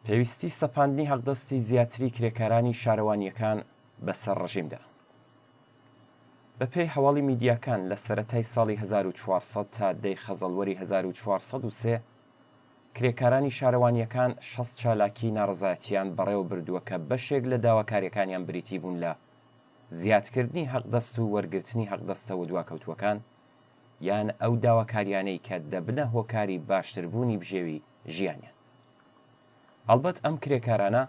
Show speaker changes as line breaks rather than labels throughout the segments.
پێویستی سەپاندنی هەڵدەستی زیاتری کرێکارانی شارەوانیەکان بەسەر ڕژیمدا. بەپێی هەواڵی میدیاکان لە سەرەتای ساڵی 1400 تا دەی خەزەڵوەری 1403 کرێکارانی شارەوانیەکان 6 چالاکی ناڕزایەتیان بەڕێوە بردووە کە بەشێک لە داواکاریەکانیان بریتی بوون لە زیادکردنی حەقدەست و وەرگرتنی حەقدەستەوە دواکەوتوەکان یان ئەو داواکاریانەی کە دەبنە هۆکاری باشتربوونی بژێوی ژیانیان. ئەلبەت ئەم کرێکارانە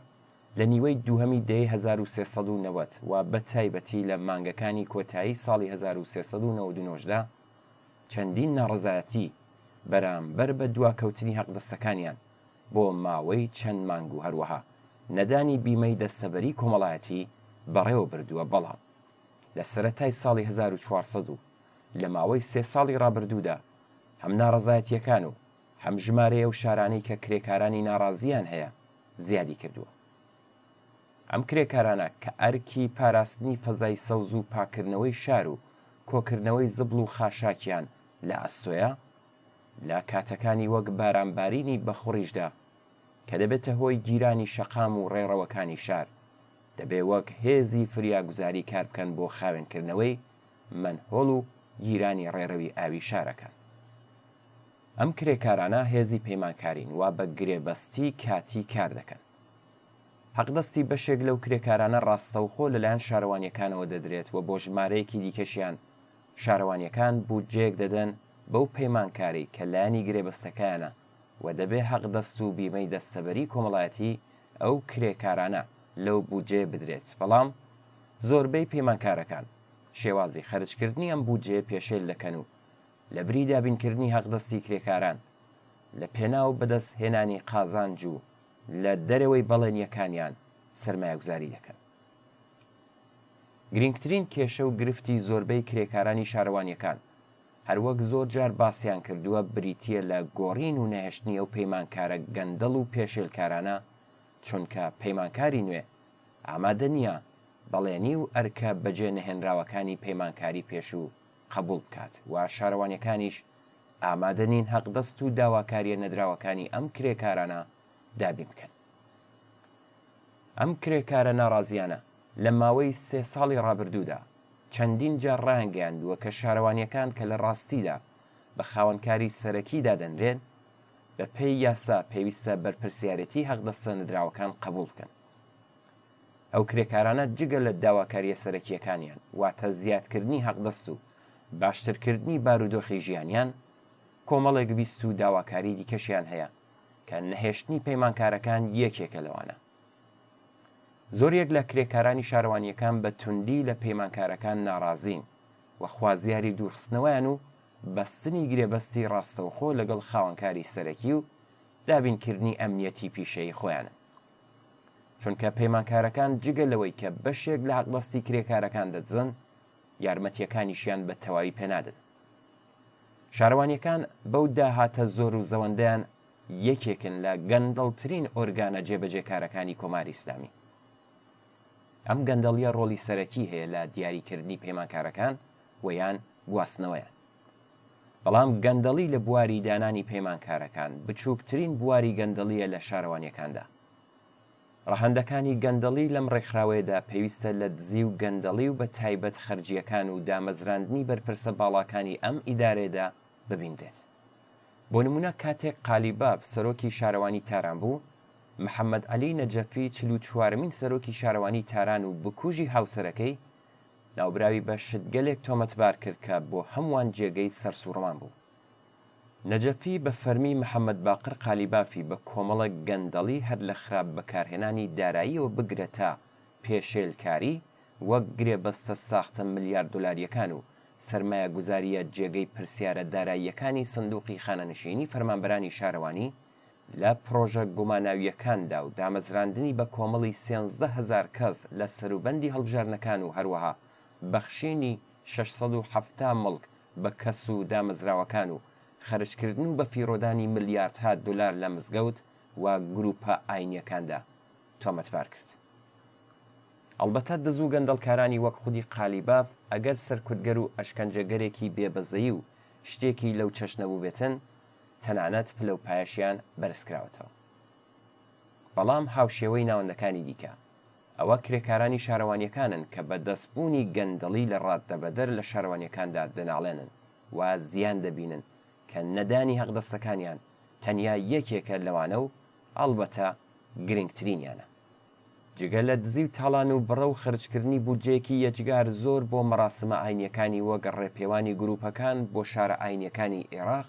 لە نیوەی دووهەمی دەی 1390 و بە تایبەتی لە مانگەکانی کۆتایی ساڵی 1399دا چەندین ناڕزایەتی بەرامبەر بە دواکەوتنی حەقدەستەکانیان بۆ ماوەی چەند مانگ و هەروەها نەدانی بیمەی دەستەبەری کۆمەڵایەتی بەڕێوە بردووە. بەڵام لە سەرەتای ساڵی 1400 و لە ماوەی 3 ساڵی ڕابردوودا هەم ناڕزایەتیەکان و هەم ژمارەیە و شارانەی کە کرێکارانی ناڕازیان هەیە زیادی کردووە. ئەم کرێکارانە کە ئەرکی پاراستنی فەزای سەوز و پاکردنەوەی شار و کۆکردنەوەی زبڵ و خاشاکیان لە ئەستۆیە لە کاتەکانی وەک بارانبارینی بەخوڕیشدا کە دەبێتە هۆی گیرانی شەقام و ڕێڕەوەکانی شار دەبێ وەک هێزی فریاگوزاری کار بکەن بۆ خاوێنکردنەوەی مەنهۆڵ و گیرانی ڕێڕەوی ئاوی شارەکان. ئەم کرێکارانە هێزی پەیمانکارین و بە گرێبەستی کاتی کار دەکەن. حەقدەستی بەشێک لەو کرێکارانە ڕاستەوخۆ لەلایەن شارەوانیەکانەوە دەدرێت و بۆ ژمارەیەکی دیکەشیان شارەوانیەکان بودجێک دەدەن بەو پەیمانکاری کە لایەنی گرێبەستەکانە و دەبێ حەقدەست و بیمەی دەستەبەری کۆمەڵایەتی ئەو کرێکارانە لەو بودجێ بدرێت. بەڵام زۆربەی پەیمانکارەکان شێوازی خەرجکردنی ئەم بودجێ پێشێل دەکەن و لە بری دابینکردنی حەقدەستی کرێکاران لە پێناو بەدەست هێنانی قازانج و لە دەرەوەی بەڵێنیەکانیان سەرمایەگوزاری دەکەن. گرنگترین کێشە و گرفتی زۆربەی کرێکارانی شارەوانیەکان هەروەک زۆر جار باسییان کردووە بریتیە لە گۆڕین و نەهێشتنی ئەو پەیمانکارە گەندەڵ و پێشێلکارانە چونکە پەیمانکاری نوێ ئامادە نییە بەڵێنی و ئەرکە بەجێ نەهێنراوەکانی پەیمانکاری پێش و قبول بکات و شارەوانیەکانیش ئامادە نین حەقدەست و داواکاریە نەدراوەکانی ئەم کرێکارانە دابین بکەن. ئەم کرێکارە ناڕازیانە لە ماوەی 3 ساڵی ڕابردوودا چەندین جار ڕاهەنگەیاندووە کە شارەوانیەکان کە لە ڕاستیدا بە خاوەنکاری سەرەکیدا دەنرێن بە پێی یاسا پێویستە بەرپرسیارەتی حەقدەستە نەدراوەکان قبول بکەن. ئەو کرێکارانە جگە لە داواکاریە سەرەکیەکانیان واتە زیادکردنی حەقدەست و باشترکردنی بارودۆخی ژیانیان کۆمەڵێک ویست و داواکاری دیکەشیان هەیە کە نەهێشتنی پەیمانکارەکان یەکێکە لەوانە. زۆرێک لە کرێکارانی شارەوانیەکان بە توندی لە پەیمانکارەکان ناڕازین و خوازیاری دوورخستنەوەیان و بەستنی گرێبەستی ڕاستەوخۆ لەگەڵ خاوەنکاری سەرەکی و دابینکردنی ئەمنیەتی پیشەی خۆیانە. چونکە پەیمانکارەکان جگە لەوەی کە بەشێک لە حەقدەستی کرێکارەکان دەدزن یارمەتیەکانیشیان بە تەواوی پێنادن. شارەوانیەکان بەو داهاتە زۆر و زەوەندەیان یەکێکن لە گەندەڵترین ئۆرگانە جێبەجێکارەکانی کۆماری ئیسلامی. ئەم گەندەڵیە ڕۆڵی سەرەکی هەیە لە دیاریکردنی پەیمانکارەکان و یان گواستنەوەیان. بەڵام گەندەڵی لە بواری دانانی پەیمانکارەکان بچووکترین بواری گەندەڵیە لە شارەوانیەکاندا. ڕەهەندەکانی گەندەڵی لەم ڕێکخراوەیەدا پێویستە لە دزی و گەندەڵی و بە تایبەت خەرجیەکان و دامەزراندنی بەرپرسە باڵاکانی ئەم ئیدارێدا ببیندرێت. بۆ نمونە کاتێک قالیباف سەرۆکی شارەوانی تاران بوو، محەممەد عەلی نەجەفی 44مین سەرۆکی شارەوانی تاران و بکوژی هاوسەرەکەی ناوبراوی بە شتگەلێک تۆمەتبار کرد کە بۆ هەمووان جێگەی سەرسوڕمان بوو. نەجەفی بە فەرمی محەممەد باقر قالیبافی بە کۆمەڵە گەندەڵی هەر لە خراپ بەکارهێنانی داراییەوە بگرە تا پێشێلکاری وەک گرێبەستە ساختە ملیار دۆلاریەکان و سەرمایە گوزاریە جێگەی پرسیارە داراییەکانی سندوقی خانەنشینی فەرمانبەرانی شارەوانی لە پرۆژە گوماناویەکاندا و دامەزراندنی بە کۆمەڵی 13,000 کەس لە سەروبەندی هەڵبژارنەکان و هەروەها بەخشینی 670 مڵک بە کەس و دامەزراوەکان و خەرجکردن و بە فیرۆدانی ملیاردها دلار لە مزگەوت و گروپە ئاینیەکاندا تۆمەتبار کرد. ئەلبەتە دز و گەندەڵکارانی وەک خودی قالیباف ئەگەر سەرکوتگەر و ئەشکەنجەگەرێکی بێبەزەیی و شتێکی لەو چەشنە بوو بێتن تەنانەت پلەپایەشیان بەرزکراوەتەوە. بەڵام هاوشێوەی ناوەندەکانی دیکە ئەوە کرێکارانی شارەوانیەکانن کە بە دەستبوونی گەندەڵی لە ڕاددەبەدەر لە شارەوانیەکاندا دەناڵێنن و زیان دەبینن کە نەدانی هەقدەستەکانیان تەنیا یەکێکە لەوانە و ئەڵبەتە گرنگترینیانە. جگە لە دزی و تاڵان و بڕە و خرجکردنی بودجەیەکی یەکجار زۆر بۆ مەراسمە ئاینیەکانی وەک ڕێپێوانی گروپەکان بۆ شارە ئاینیەکانی عێراق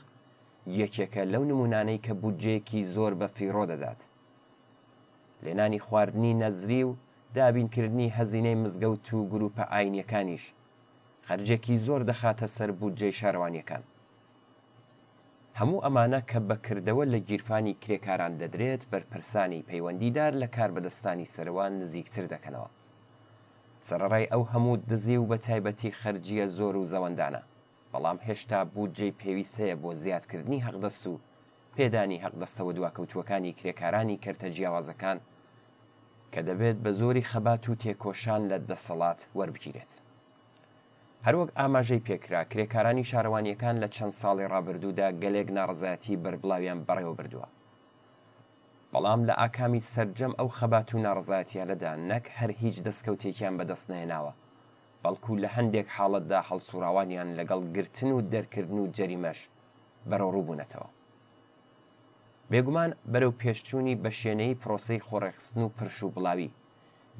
یەکێکە لەو نمونانەی کە بودجەیەکی زۆر بە فیڕۆ دەدات. لێنانی خواردنی نەزری و دابینکردنی هەزینەی مزگەوت و گروپە ئاینیەکانیش خەرجێکی زۆر دەخاتە سەر بودجەی شارەوانیەکان. هەموو ئەمانە کە بەکردەوە لە گیرفانی کرێکاران دەدرێت بەرپرسانی پەیوەندیدار لە کاربەدەستانی سەرەوە نزیکتر دەکەنەوە. سەرەڕای ئەو هەموو دزی و بە تایبەتی خەرجیە زۆر و زەوەندانە، بەڵام هێشتا بودجەی پێویست هەیە بۆ زیادکردنی هەقدەست و پێدانی هەقدەستەوە دواکەوتوەکانی کرێکارانی کەرتە جیاوازەکان کە دەبێت بە زۆری خەبات و تێکۆشان لە دەسەڵات وەربگیرێت. هەروەک ئاماژەی پێکرا کرێکارانی شارەوانیەکان لە چەند ساڵی ڕابردوودا گەلێک ناڕزایەتی بەربڵاویان بەڕێوە بردووە، بەڵام لە ئاکامی سەرجەم ئەو خەبات و ناڕزایەتیانەدا نەک هەر هیچ دەستکەوتێکیان بەدەست نەهێناوە، بەڵکو لە هەندێک حاڵەتدا هەڵسوراوانیان لەگەڵ گرتن و دەرکردن و جەریمەش بەرەوڕوو بوونەتەوە. بێگومان بەرەو پێشچوونی بە شوێنەی پرۆسەی خۆڕێخستن و پرش و بڵاوی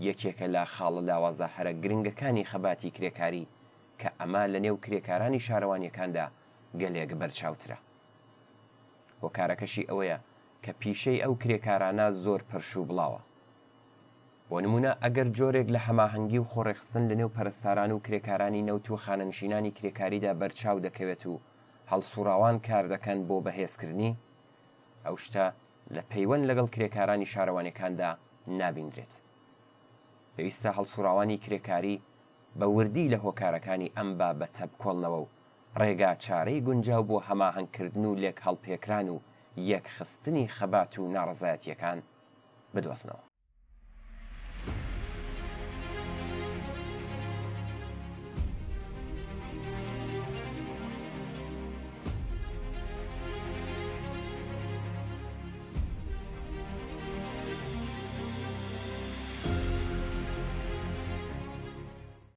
یەکێکە لە خاڵە لاوازە هەرە گرنگەکانی خەباتی کرێکاری کە ئەمە لە نێو کرێکارانی شارەوانیەکاندا گەلێک بەرچاوترە. هۆکارەکەشی ئەوەیە کە پیشەی ئەو کرێکارانە زۆر پرش و بڵاوە. بۆ نمونە ئەگەر جۆرێک لە هەماهەنگی و خۆڕێخستن لە نێو پەرستاران و کرێکارانی نەوت و خانەنشینانی کرێکاریدا بەرچاو دەکەوێت و هەڵسوراوان کار دەکەن بۆ بەهێزکردنی، ئەو شتە لە پەیوەند لەگەڵ کرێکارانی شارەوانیەکاندا نابیندرێت. پێویستە هەڵسوراوانی کرێکاری بە وردی لە هۆکارەکانی ئەم بابەتە بکۆڵنەوە و ڕێگا چارەی گونجاو بۆ هەماهەنگکردن و لێک هەڵپێکران و یەکخستنی خەبات و ناڕزایەتیەکان بدۆزنەوە.